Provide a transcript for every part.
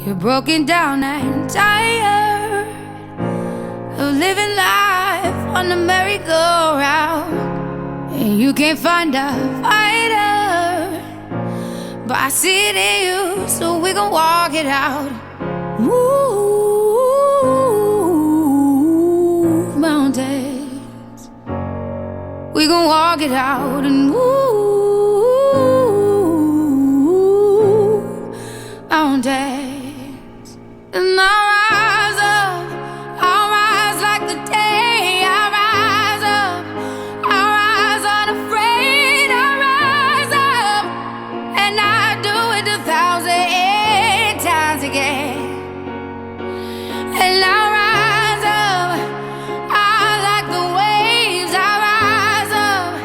You're broken down and tired of living life on the merry-go-round, and you can't find a fighter, but I see it in you, so we gon' walk it out. Move mountains, we gon' walk it out and move mountains. And I'll rise like the day. I'll rise up, I'll rise unafraid. I'll rise up, and I'll do it 1,000 times again. And I'll rise up, I'll like the waves. I'll rise up,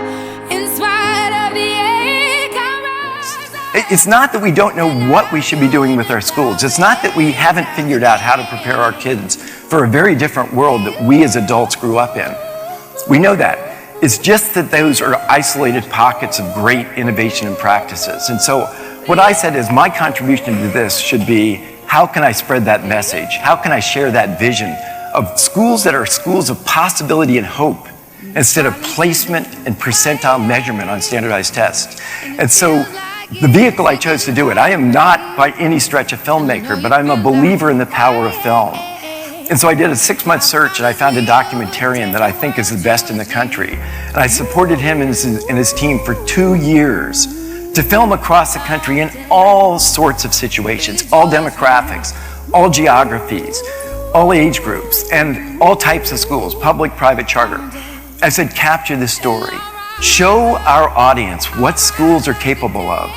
in spite of the ache. I'll rise up. It's not that we don't know what we should be doing with our schools. It's not that we haven't figured out how to prepare our kids for a very different world that we as adults grew up in. We know that. It's just that those are isolated pockets of great innovation and practices. And so what I said is my contribution to this should be, how can I spread that message? How can I share that vision of schools that are schools of possibility and hope instead of placement and percentile measurement on standardized tests? And so the vehicle I chose to do it, I am not by any stretch a filmmaker, but I'm a believer in the power of film. And so I did a 6-month search, and I found a documentarian that I think is the best in the country. And I supported him and his team for 2 years to film across the country in all sorts of situations, all demographics, all geographies, all age groups, and all types of schools, public, private, charter. I said, capture this story. Show our audience what schools are capable of.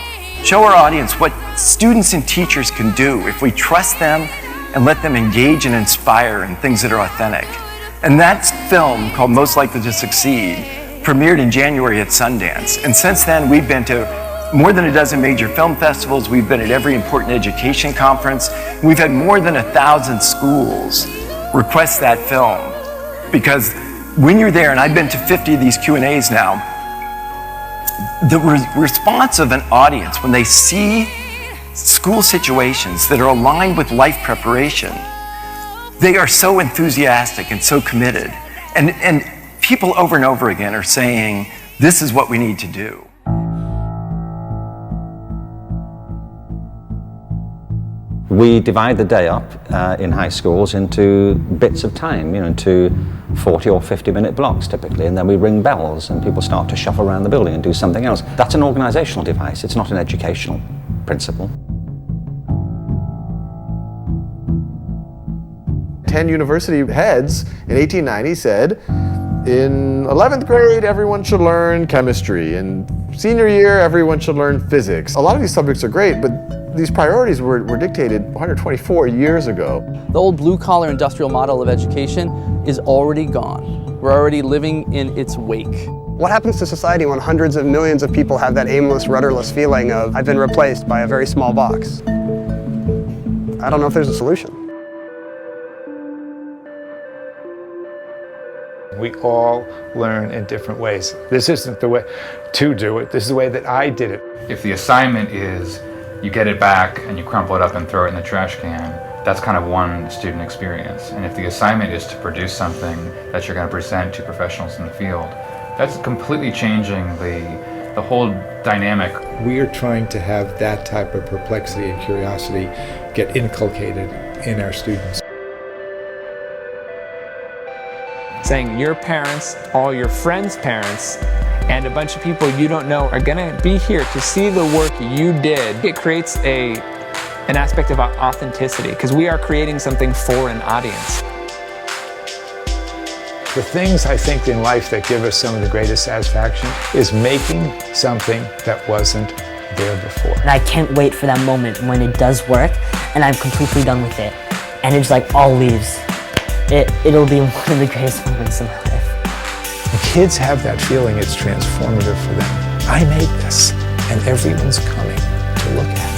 Show our audience what students and teachers can do if we trust them and let them engage and inspire in things that are authentic. And that film, called Most Likely to Succeed, premiered in January at Sundance. And since then, we've been to more than a dozen major film festivals. We've been at every important education conference. We've had more than 1,000 schools request that film. Because when you're there, and I've been to 50 of these Q&As now, the response of an audience when they see school situations that are aligned with life preparation, they are so enthusiastic and so committed. And people over and over again are saying, this is what we need to do. We divide the day up in high schools into bits of time, into 40 or 50-minute blocks typically, and then we ring bells and people start to shuffle around the building and do something else. That's an organizational device, it's not an educational principle. 10 university heads in 1890 said, in 11th grade, everyone should learn chemistry. In senior year, everyone should learn physics. A lot of these subjects are great, but these priorities were dictated 124 years ago. The old blue-collar industrial model of education is already gone. We're already living in its wake. What happens to society when hundreds of millions of people have that aimless, rudderless feeling of, I've been replaced by a very small box? I don't know if there's a solution. We all learn in different ways. This isn't the way to do it, this is the way that I did it. If the assignment is you get it back and you crumple it up and throw it in the trash can, that's kind of one student experience. And if the assignment is to produce something that you're going to present to professionals in the field, that's completely changing the whole dynamic. We are trying to have that type of perplexity and curiosity get inculcated in our students. Saying your parents, all your friends' parents, and a bunch of people you don't know are gonna be here to see the work you did. It creates an aspect of authenticity, because we are creating something for an audience. The things I think in life that give us some of the greatest satisfaction is making something that wasn't there before. And I can't wait for that moment when it does work and I'm completely done with it. And it's like all leaves. It'll be one of the greatest moments in my life. When kids have that feeling, it's transformative for them. I made this, and everyone's coming to look at it.